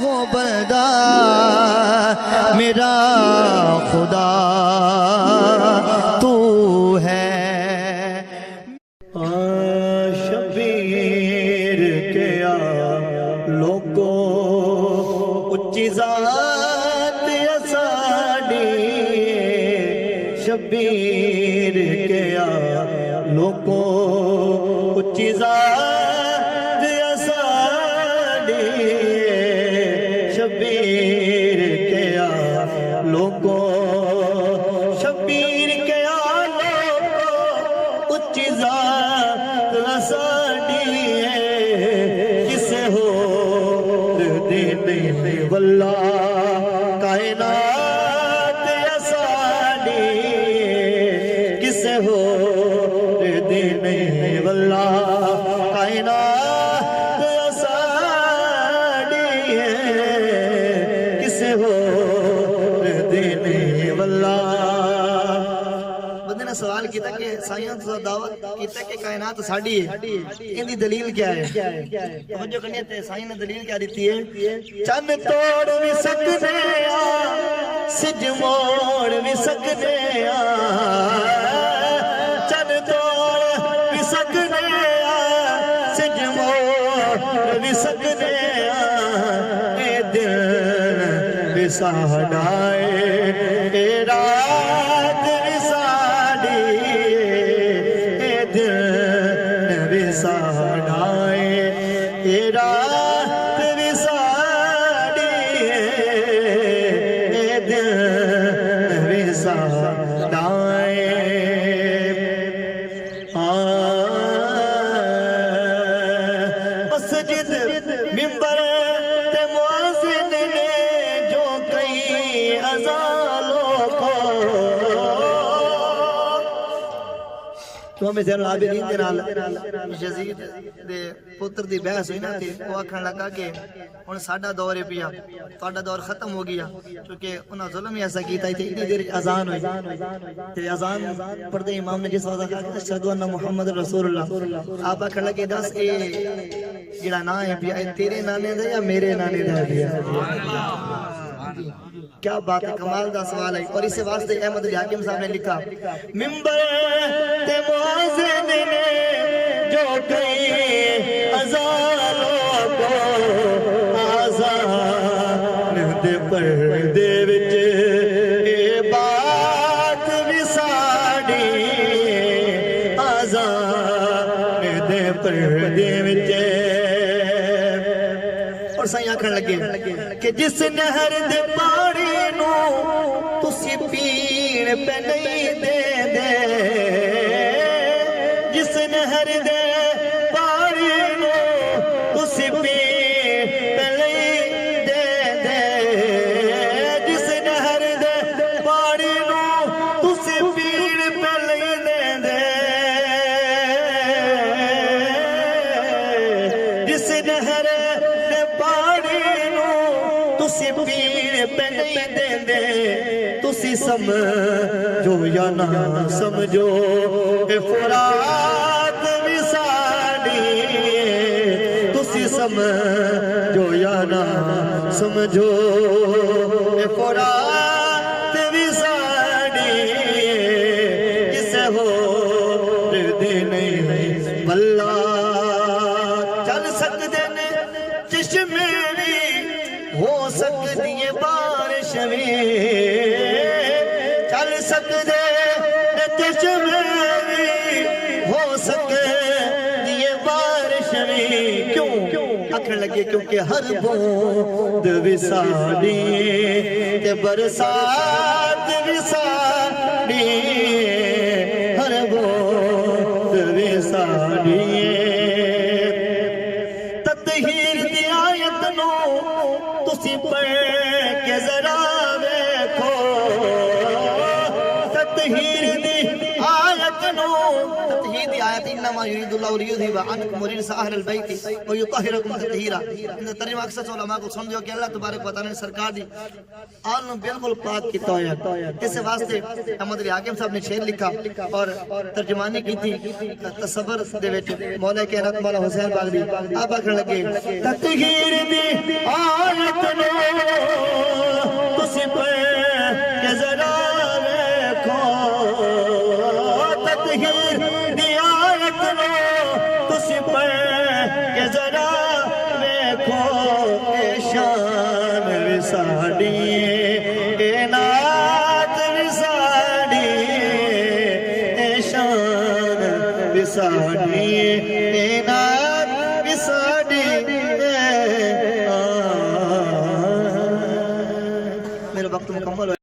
وہ بندہ میرا خدا تو ہے۔ شبیر کیا لوگوں اچھی ذات اساڑی، شبیر کیا لوگوں اچھی ذات اساڑی، شبیر کیا لوگوں، شبیر کیا لوگوں اچھی ذات اساڑی کسے ہو دینے واللہ کائنات اساڑی، کسے ہو دینے واللہ کائنات اساڑی، کسے ہو دینے واللہ۔ بندے نے سوال کیتا کہ سائنس تو دعوت کیتا کہ کائنات ساڑی ہے، ان دی دلیل کیا ہے؟ توجہ کرنی ہے، سائنس نے دلیل کیا دیتی ہے؟ چن توڑ بھی سکنے آ، سج موڑ بھی سکنے آ، چن توڑ بھی سکنے آ، سج موڑ بھی سکنے آ، اے دل بھی ساڑھائے، اے رات بھی ساڑھی، اے دل بھی ساڑھائے، اے رات بھی ساڑھی، اے دل بھی ساڑھائے۔ مسجد ممبر تے مؤذن نے جو کئی اذانوں کو، تو ہمیں زین العابدین دے نال یزید دے پتر دی بحث ہوئی نا تے وہ آکھن لگا کہ ہن ساڈا دور ہے پیا، تہاڈا دور ختم ہو گیا، کیونکہ انہاں ظلم ہی ایسا کیتا تے اتنی دیر اذان ہوئی تے اذان پڑھدے امام نے جس وقت کہا اشہدو ان محمد رسول اللہ، آپ آکھن لگے دس اے جڑا نا ہے پیا اے تیرے نانے دا یا میرے نانے دا پیا؟ کیا بات ہے، کمال دا سوال ہے۔ اور اسے واسطے احمد علی حاکم صاحب نے لکھا ممبر تے مؤذن نے جو کئی اذانوں کو، آذان دے پردے وچ اے بات بھی ساڑھی، آذان دے پردے وچ۔ اور سائیں آکھن لگے کہ جس نہر دے پانی نو تسی پین پہ نہیں دے دے، جس نہر دے پانی نو تسی پین پہ نہیں دے دے، جس نہر دے پانی نو تسی پین پہ نہیں دے دے، جس نہر دے پانی نو تسی پین پہ نہیں دے دے، تسی سمجھو یا نہ سمجھو اے فرات بھی ساڑھی، تسی سمجھو یا نہ سمجھو اے فرات بھی ساڑھی، کسے ہو دے نہیں بھلا چل سکتے نے چشمے بھی، ہو سکتی ہے بارش بھی، چل سکتے چشمے بھی، ہو سکتی ہے بارش بھی، کیوں آکھن لگے کیونکہ ہر بوند وساڑی تے برسات وساڑی، ہر بوند وساڑی۔ تطہیر دی آیت نو تسی پڑھ کے ذرا ویکھو، تطہیر دی آیت نو، تطہیر دی آیت انما یرید اللہ لیذھب عنکم الرجس اہل البیت ویطہرکم تطہیرا، ان ترجمہ اکثر علماء کو سمجھو کہ اللہ تبارک و تعالی نے سرکار دی آل نو بالکل پاک کیتا ہویا۔ اس واسطے احمد علی حاکم صاحب نے شعر لکھا اور ترجمانی کی تھی تصور دے وچ مولا کائنات مولا حسین باغ دی، آپ آکھن لگے تطہیر دی آیت تطہیر دی آیت نو تسی پڑھ کے ذرا ویکھو اے شان وساڈی اے نعت وساڈی اے شان وساڈی اے نعت